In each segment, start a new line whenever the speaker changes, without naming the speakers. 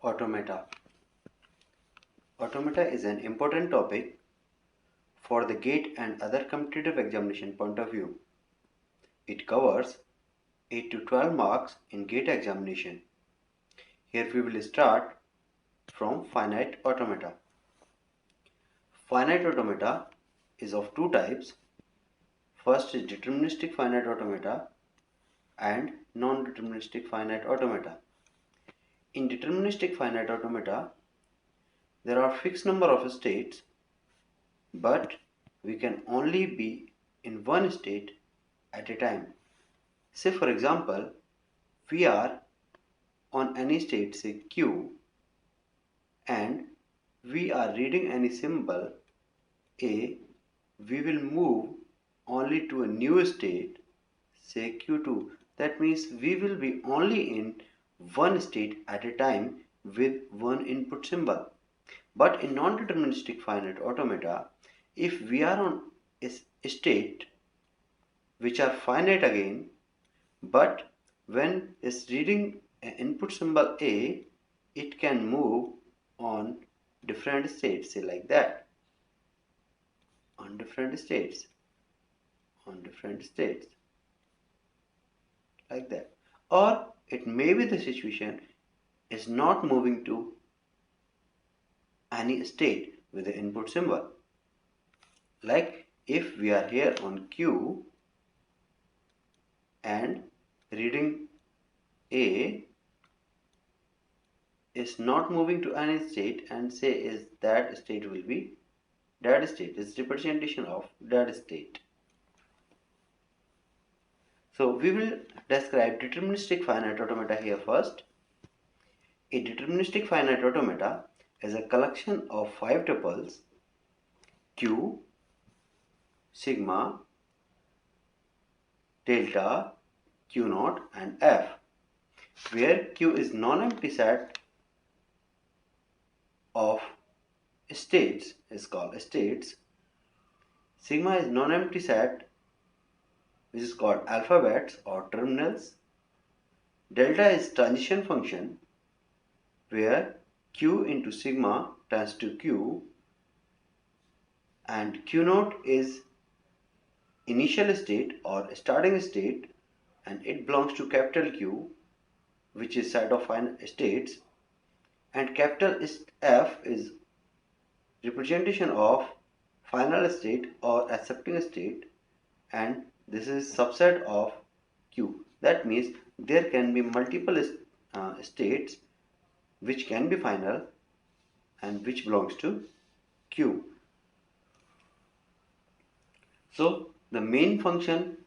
Automata. Automata is an important topic for the GATE and other competitive examination point of view. It covers 8 to 12 marks in GATE examination. Here we will start from finite automata. Finite automata is of two types. First is deterministic finite automata and non-deterministic finite automata. In deterministic finite automata, there are fixed number of states, but we can only be in one state at a time. Say for example, we are on any state, say Q, and we are reading any symbol A, we will move only to a new state, say Q2. That means we will be only in one state at a time with one input symbol. But in non-deterministic finite automata, if we are on a state which are finite again, but when it's reading an input symbol A, it can move on different states, say like that, on different states, like that. Or it may be the situation is not moving to any state with the input symbol. Like if we are here on Q and reading A is not moving to any state, and say is that state will be dead state, is representation of dead state. So we will describe deterministic finite automata here first. A deterministic finite automata is a collection of 5 tuples Q, sigma, delta, Q naught and F, where Q is non-empty set of states, is called states. Sigma is non-empty set which is called alphabets or terminals. Delta is transition function where Q into sigma tends to Q, and Q naught is initial state or starting state, and it belongs to capital Q, which is set of states, and capital F is representation of final state or accepting state, and this is subset of Q. That means there can be multiple states which can be final and which belongs to Q. So the main function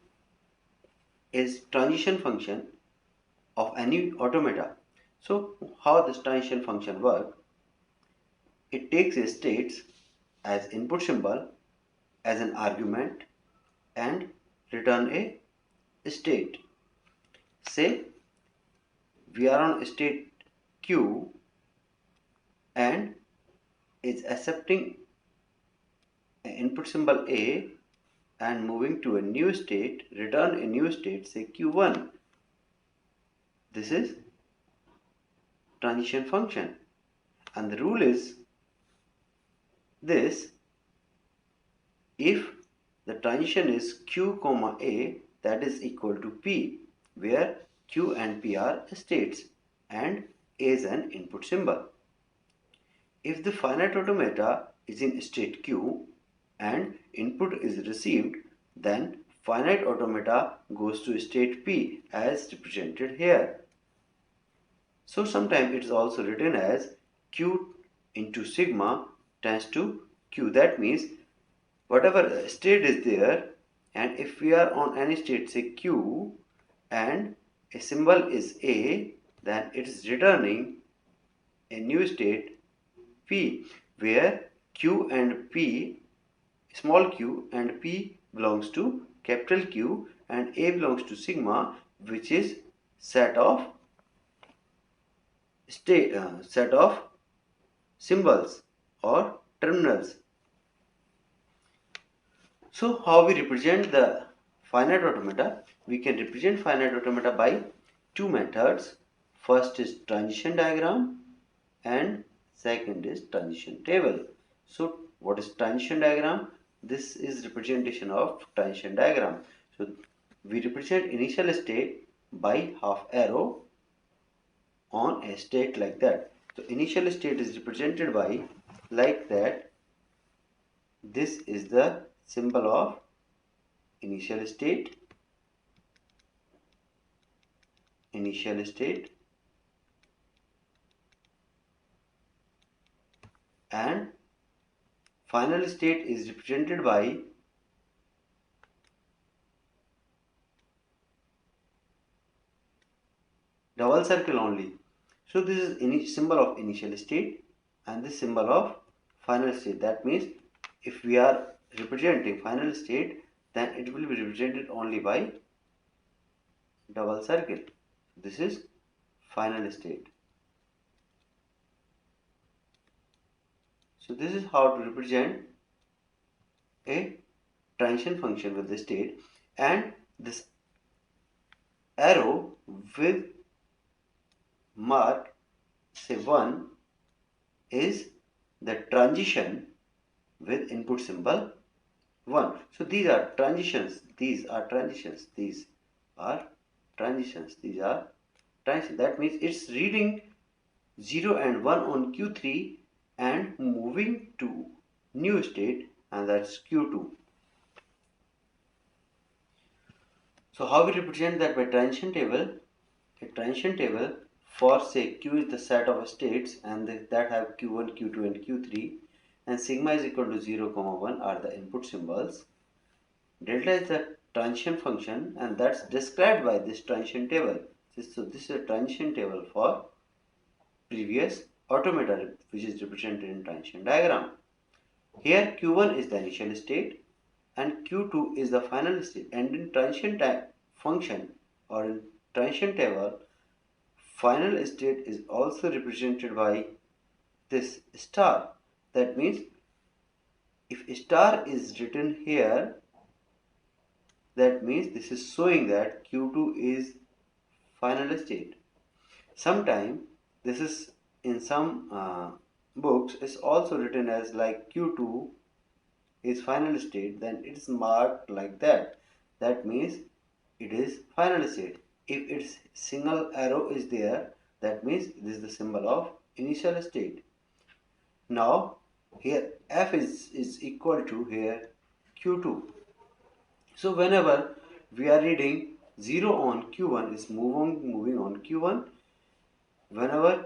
is transition function of any automata. So how this transition function works? It takes a states as input symbol as an argument and return a state. Say we are on state Q and is accepting an input symbol A and moving to a new state, return a new state, say Q1. This is transition function, and the rule is this: if the transition is Q comma A, that is equal to P, where Q and P are states and A is an input symbol. If the finite automata is in state Q and input is received, then finite automata goes to state P as represented here. So sometimes it is also written as Q into sigma tends to Q. That means whatever state is there, and if we are on any state, say Q, and a symbol is A, then it is returning a new state P, where Q and P, small q and P belongs to capital Q, and A belongs to sigma, which is set of symbols or terminals. So how we represent the finite automata? We can represent finite automata by two methods. First is transition diagram and second is transition table. So what is transition diagram? This is representation of transition diagram. So we represent initial state by half arrow on a state like that. So initial state is represented by like that. This is the symbol of initial state, initial state, and final state is represented by double circle only. So this is any symbol of initial state and this symbol of final state. That means if we are representing final state, then it will be represented only by double circle. This is final state. So this is how to represent a transition function with the state, and this arrow with mark say 1 is the transition with input symbol 1. So these are transitions, these are transitions, these are transitions, these are transitions. That means it's reading 0 and 1 on Q3 and moving to new state, and that's Q2. So how we represent that by transition table? A transition table for say Q is the set of states and that have Q1, Q2 and Q3, and sigma is equal to 0, 1 are the input symbols. Delta is the transition function and that's described by this transition table. So this is a transition table for previous automata which is represented in transition diagram. Here Q1 is the initial state and Q2 is the final state, and in transition function or in transition table, final state is also represented by this star. That means if star is written here, that means this is showing that Q2 is final state. Sometimes this is in some books is also written as like Q2 is final state, then it is marked like that. That means it is final state. If its single arrow is there, that means this is the symbol of initial state. Now here f is equal to here Q2. So whenever we are reading 0 on Q1 is moving on Q1. Whenever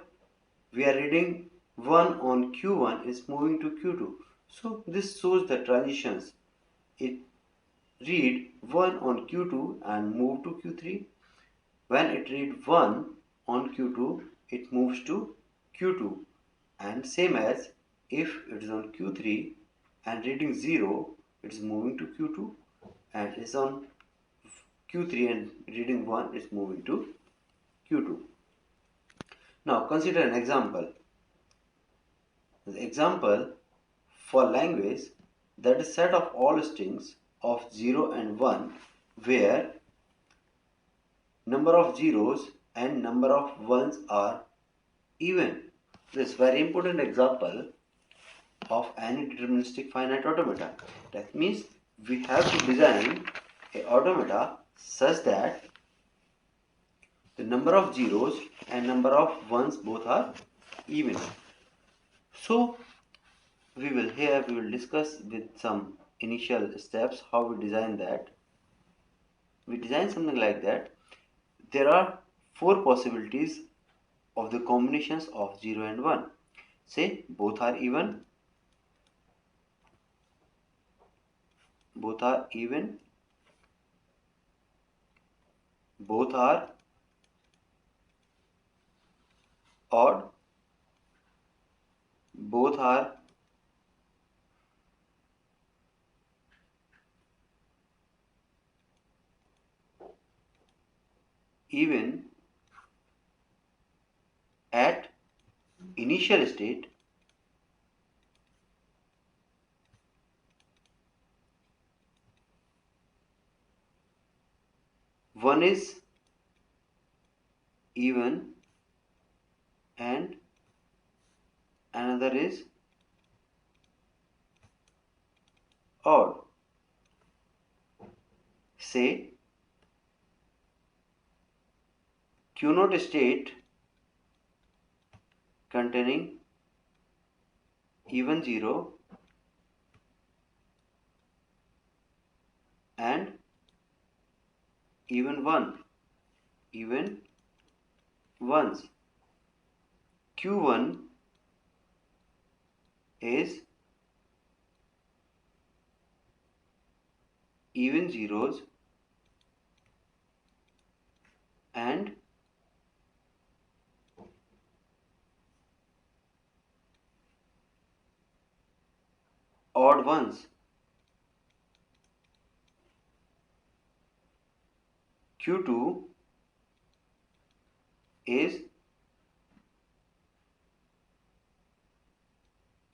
we are reading 1 on Q1 is moving to Q2. So this shows the transitions. It read 1 on Q2 and move to Q3. When it read 1 on Q2, it moves to Q2. And same as if it is on Q3 and reading 0, it is moving to Q2, and is on Q3 and reading 1, it's moving to Q2. Now consider an example. The example for language, that is set of all strings of 0 and 1 where number of zeros and number of ones are even. This is very important example of any deterministic finite automata. That means we have to design a automata such that the number of zeros and number of ones both are even. So we will discuss with some initial steps how we design that. We design something like that. There are 4 possibilities of the combinations of 0 and 1. Say both are even, both are even, both are odd, both are even at initial state, one is even and another is odd. Say Q0 state containing even 0 and even 1, even ones. Q1 is even zeros and odd ones. Q2 is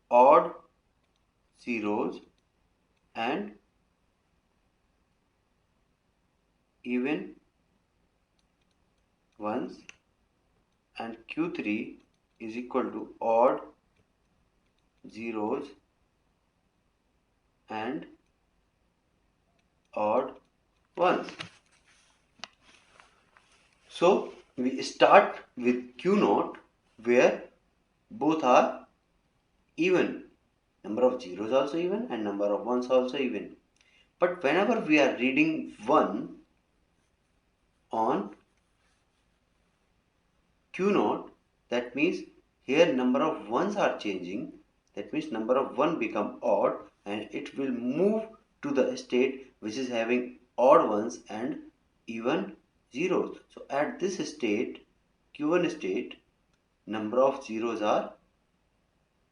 odd zeros and even ones, and Q3 is equal to odd zeros and odd ones. So we start with Q0 where both are even. Number of zeros also even and number of ones also even. But whenever we are reading 1 on Q0, that means here number of ones are changing. That means number of 1 become odd and it will move to the state which is having odd ones and even zeros. So at this state, Q1 state, number of zeros are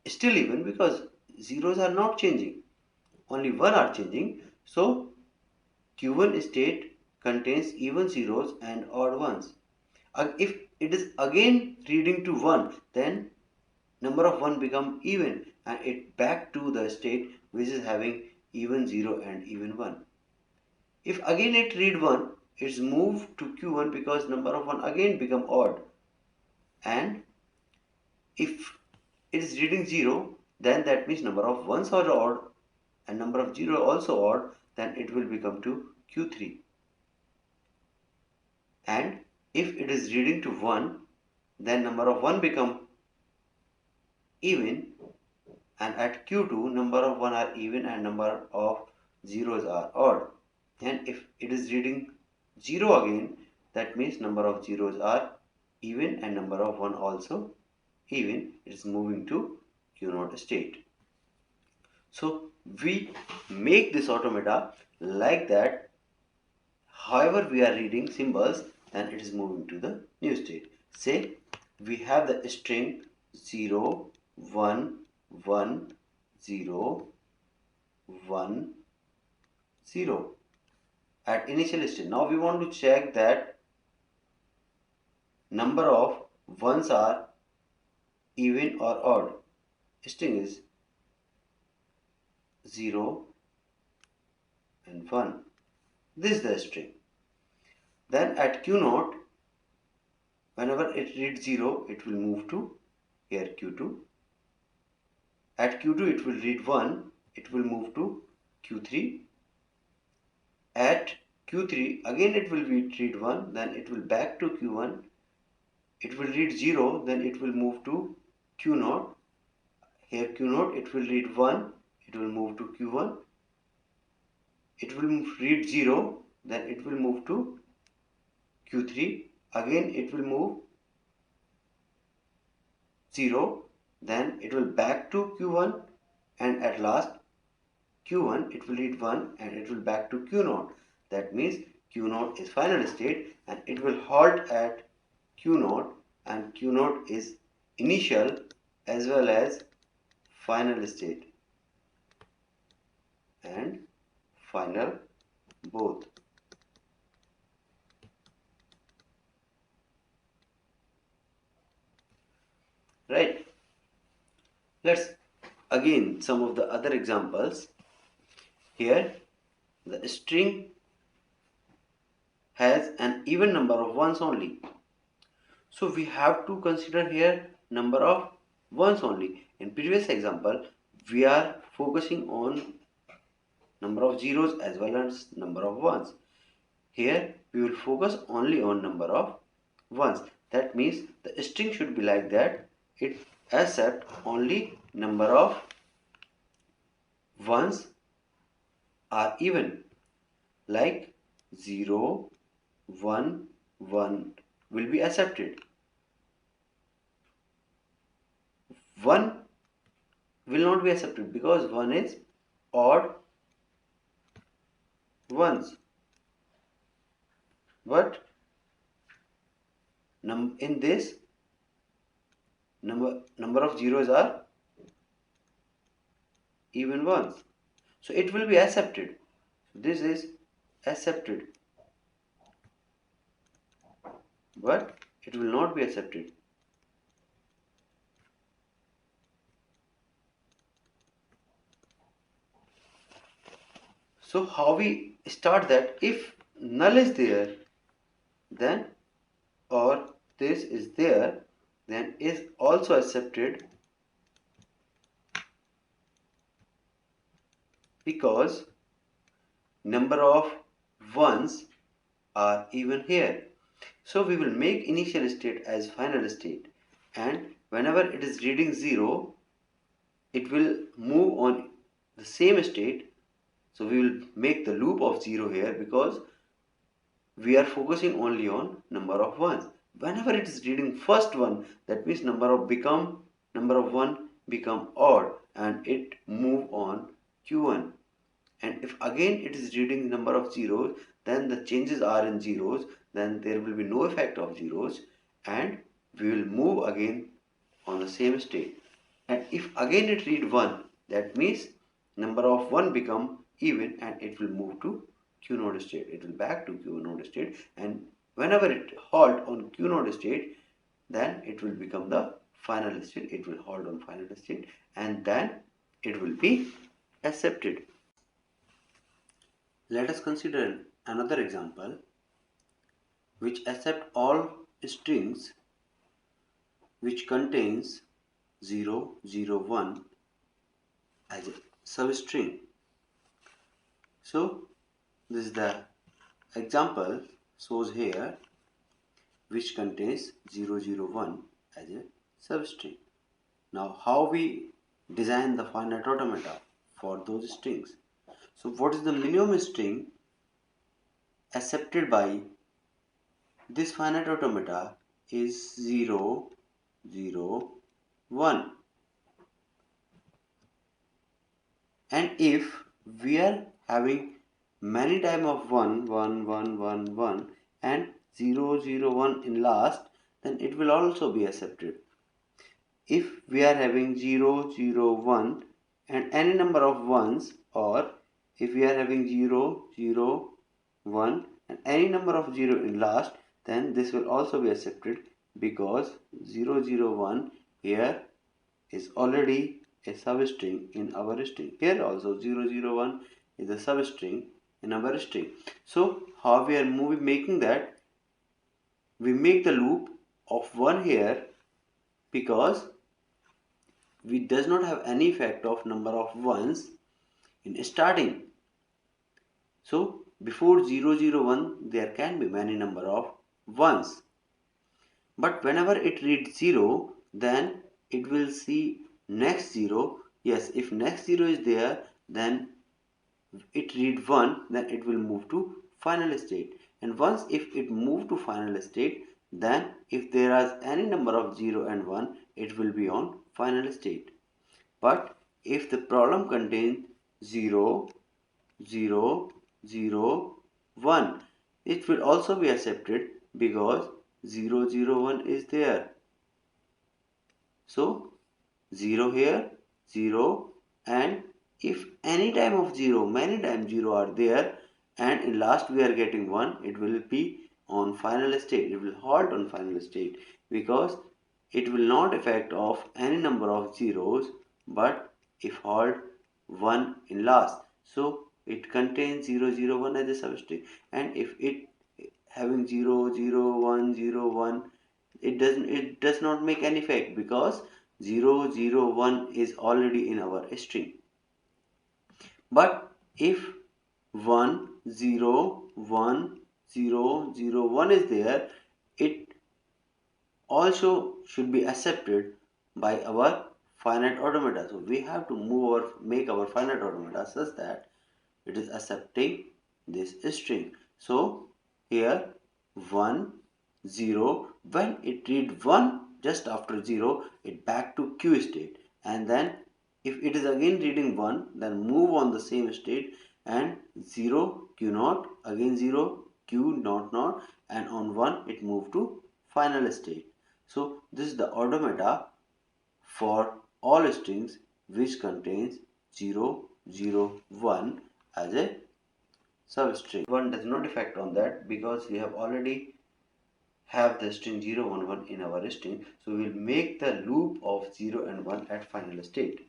still even because zeros are not changing. Only 1 are changing. So Q1 state contains even zeros and odd ones. If it is again reading to 1, then number of 1 become even and it back to the state which is having even 0 and even 1. If again it read 1, it's moved to Q1 because number of 1 again become odd. And if it is reading 0, then that means number of 1s are odd and number of 0 also odd, then it will become to Q3. And if it is reading to 1, then number of 1 become even, and at Q2 number of 1 are even and number of zeros are odd. And if it is reading 0 again, that means number of zeros are even and number of 1 also even. It is moving to Q0 state. So we make this automata like that. However we are reading symbols, then it is moving to the new state. Say we have the string 0, 1, 1, 0, 1, 0 at initial state. Now we want to check that number of ones are even or odd. String is 0 and 1. This is the string. Then at Q0, whenever it reads 0, it will move to here Q2. At Q2 it will read 1, it will move to Q3. At Q3 again it will read 1, then it will back to Q1. It will read 0, then it will move to Q0. Here Q0 it will read 1, it will move to Q1. It will read 0, then it will move to Q3. Again it will move 0, then it will back to Q1, and at last Q1 it will read 1 and it will back to Q0. That means Q0 is final state and it will halt at Q0, and Q0 is initial as well as final state and final both. Right. Let's again some of the other examples. Here the string has an even number of ones only. So we have to consider here number of ones only. In previous example, we are focusing on number of zeros as well as number of ones. Here we will focus only on number of ones. That means the string should be like that. It accept only number of ones are even, like 0, 1, 1 will be accepted. 1 will not be accepted because 1 is odd ones. But in this number of zeros are even ones, so it will be accepted. This is accepted, but it will not be accepted. So how we start that? If null is there, then, or this is there, then is also accepted, because number of ones are even here. So we will make initial state as final state, and whenever it is reading 0, it will move on the same state. So we will make the loop of 0 here, because we are focusing only on number of ones. Whenever it is reading first one, that means number of 1 become odd and it move on q1. And if again it is reading number of zeros, then the changes are in zeros, then there will be no effect of zeros, and we will move again on the same state. And if again it read 1, that means number of 1 become even and it will move to q node state. It will back to q node state, and whenever it halt on q node state, then it will become the final state. It will halt on final state, and then it will be accepted. Let us consider another example which accept all strings which contains 0, 0, 1 as a substring. So this is the example shows here, which contains 0, 0, 1 as a substring. Now how we design the finite automata for those strings? So what is the minimum string accepted by this finite automata is 0, 0, 1. And if we are having many time of 1, 1, 1, 1, 1 and 0, 0, 1 in last, then it will also be accepted. If we are having 0, 0, 1 and any number of ones, or if we are having 0, 0, 1 and any number of 0 in last, then this will also be accepted, because 0, 0, 1 here is already a substring in our string. Here also 0, 0, 1 is a substring in our string. So how we are making that? We make the loop of 1 here, because we does not have any effect of number of ones in starting. So before 0, 0, 1 there can be many number of ones. But whenever it reads 0, then it will see next 0. Yes, if next 0 is there, then it read 1, then it will move to final state. And once if it move to final state, then if there is any number of 0 and 1, it will be on final state. But if the problem contains 0, 0, 0, 1, it will also be accepted, because 0, 0, 1 is there. So 0 here, 0, and if any time of 0, many times 0 are there, and in last we are getting 1, it will be on final state. It will halt on final state, because it will not affect of any number of zeros, but if halt 1 in last. So it contains 0, 0, 1 as a substring, and if it having 0, 0, 1, 0, 1, it does not make any effect, because 0, 0, 1 is already in our string. But if 1, 0, 1, 0, 0, 1 is there, it also should be accepted by our finite automata. So we have to make our finite automata such that it is accepting this string. So here 1, 0, when it read 1 just after 0, it back to Q state, and then if it is again reading 1, then move on the same state, and 0 Q naught, again 0 Q naught naught, and on 1 it moved to final state. So this is the automata for all strings which contains 0, 0, 1 as a substring. 1 does not affect on that because we have already have the string 0, 1, 1 in our string. So we will make the loop of 0 and 1 at final state.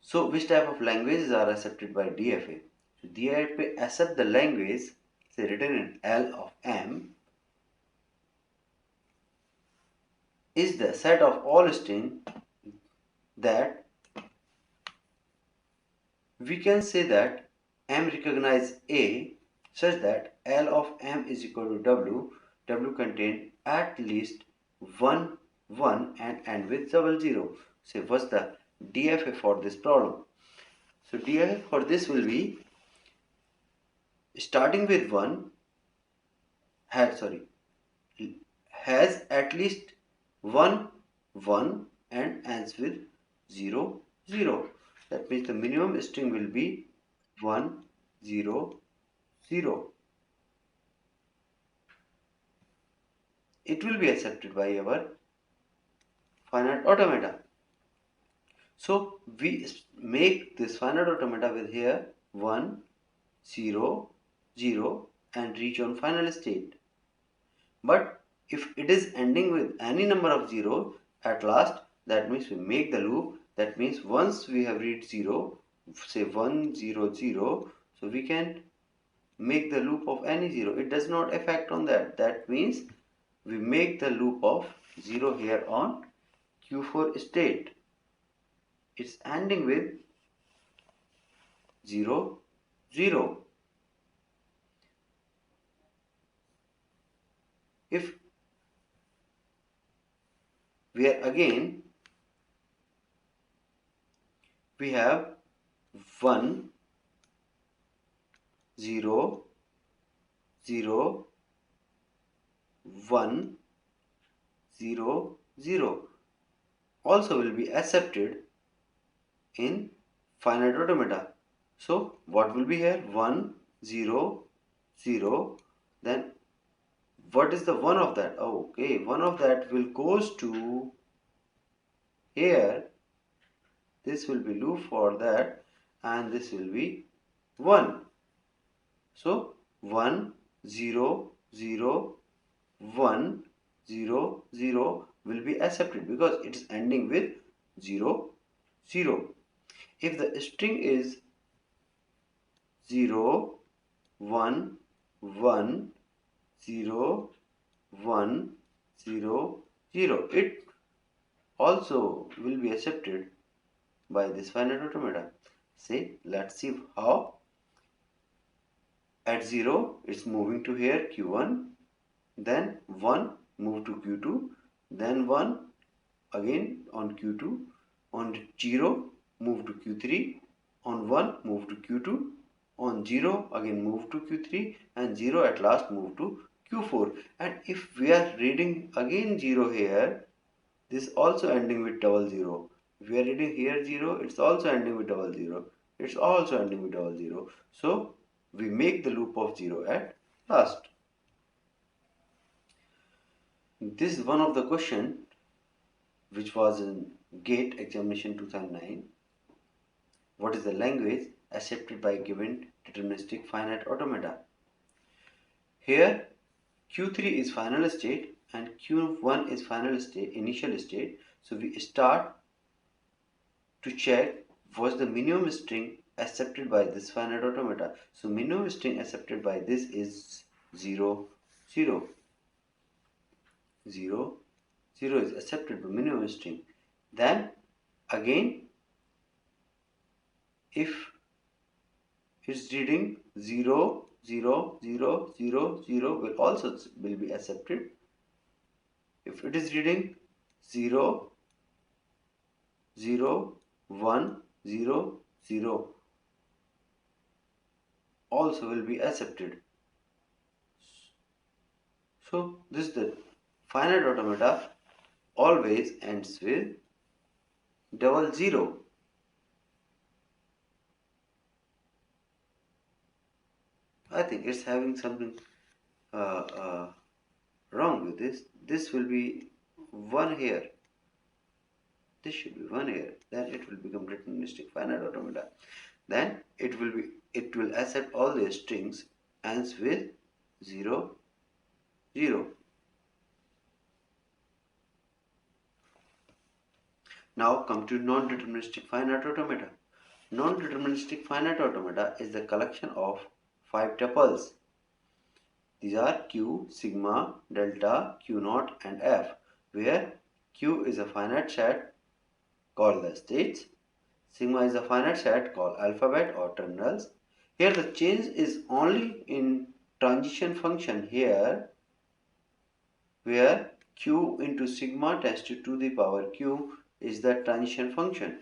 So which type of languages are accepted by DFA? So DFA accept the language, say written in L of M, is the set of all strings that we can say that M recognize A such that L of M is equal to W. W contain at least 1, 1 and end with 00. So what's the DFA for this problem? So DFA for this will be starting with 1 has at least 1, 1 and ends with 0, 0. That means the minimum string will be 1, 0, 0. It will be accepted by our finite automata. So we make this finite automata with here 1, 0, 0 and reach on final state. But if it is ending with any number of 0 at last, that means we make the loop. That means once we have reached 0, say 1, 0, 0, so we can make the loop of any 0. It does not affect on that. That means we make the loop of 0 here on Q4 state. It's ending with 0, 0. If we are again, we have 1, 0, 0, 1, 0, 0 also will be accepted in finite automata. So what will be here? 1, 0, 0. Then what is the one of that? Oh, okay, one of that will goes to here. This will be loop for that, and this will be 1. So 1, 0, 0, 1, 0, 0 will be accepted because it is ending with 0, 0. If the string is 0, 1, 1, 0, 1, 0, 0, it also will be accepted by this finite automata. Say, let's see how. At 0, it's moving to here Q1, then 1 move to Q2, then 1 again on Q2, on 0 move to Q3, on 1 move to Q2, on 0 again move to Q3, and 0 at last move to Q4. And if we are reading again 0 here, this also ending with 00. If we are reading here 0, it's also ending with 00. It's also ending with 00. So we make the loop of 0 at last. This is one of the question which was in GATE examination 2009. What is the language accepted by given deterministic finite automata? Here Q3 is final state and Q1 is final state, initial state. So we start to check what's the minimum string accepted by this finite automata. So minimum string accepted by this is 0, 0, 0, 0 is accepted by minimum string. Then again, if it's reading 0, 0, 0, 0, 0 will be accepted. If it is reading 0, 0, 1, 0, 0 also will be accepted. So this is the finite automata always ends with double zero. I think it's having something wrong with this. This will be 1 here. This should be 1 here. Then it will become deterministic finite automata. Then it will accept all the strings ends with 0, 0. Now come to non-deterministic finite automata. Non-deterministic finite automata is the collection of 5 tuples. These are Q, sigma, delta, Q naught and F, where Q is a finite set called the states, sigma is a finite set called alphabet or terminals. Here the change is only in transition function here, where Q into sigma tends to the power Q is the transition function.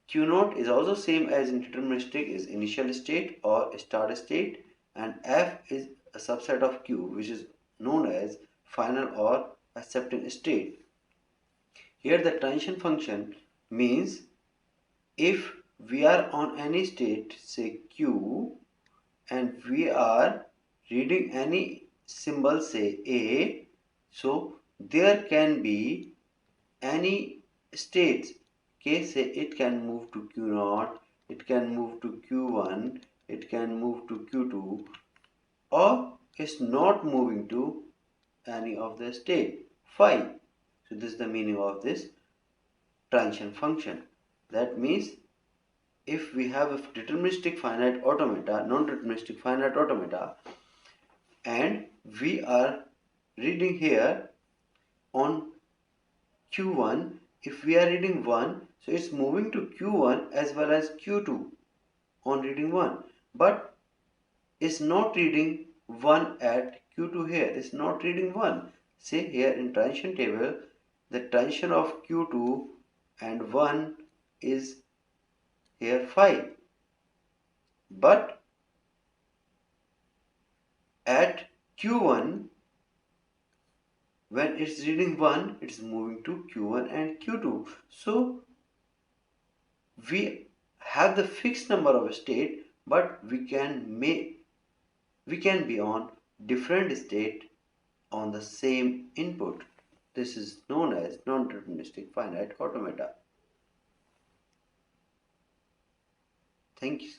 Q naught is also same as in deterministic is initial state or start state, and F is a subset of Q, which is known as final or accepting state. Here the transition function means if we are on any state, say Q, and we are reading any symbol, say A, so there can be any states. Okay, say it can move to Q0, it can move to Q1, it can move to Q2, or it's not moving to any of the state phi. So this is the meaning of this transition function. That means if we have a deterministic finite automata, non-deterministic finite automata, and we are reading here on Q1, if we are reading 1, so it's moving to Q1 as well as Q2 on reading 1, but it's not reading 1 at Q2 here, it's not reading 1. Say here in transition table, the transition of Q2 and 1 is here 5, but at Q1, when it's reading 1, it's moving to Q1 and Q2. So we have the fixed number of state, but we can be on different state on the same input. This is known as non-deterministic finite automata. Thank you.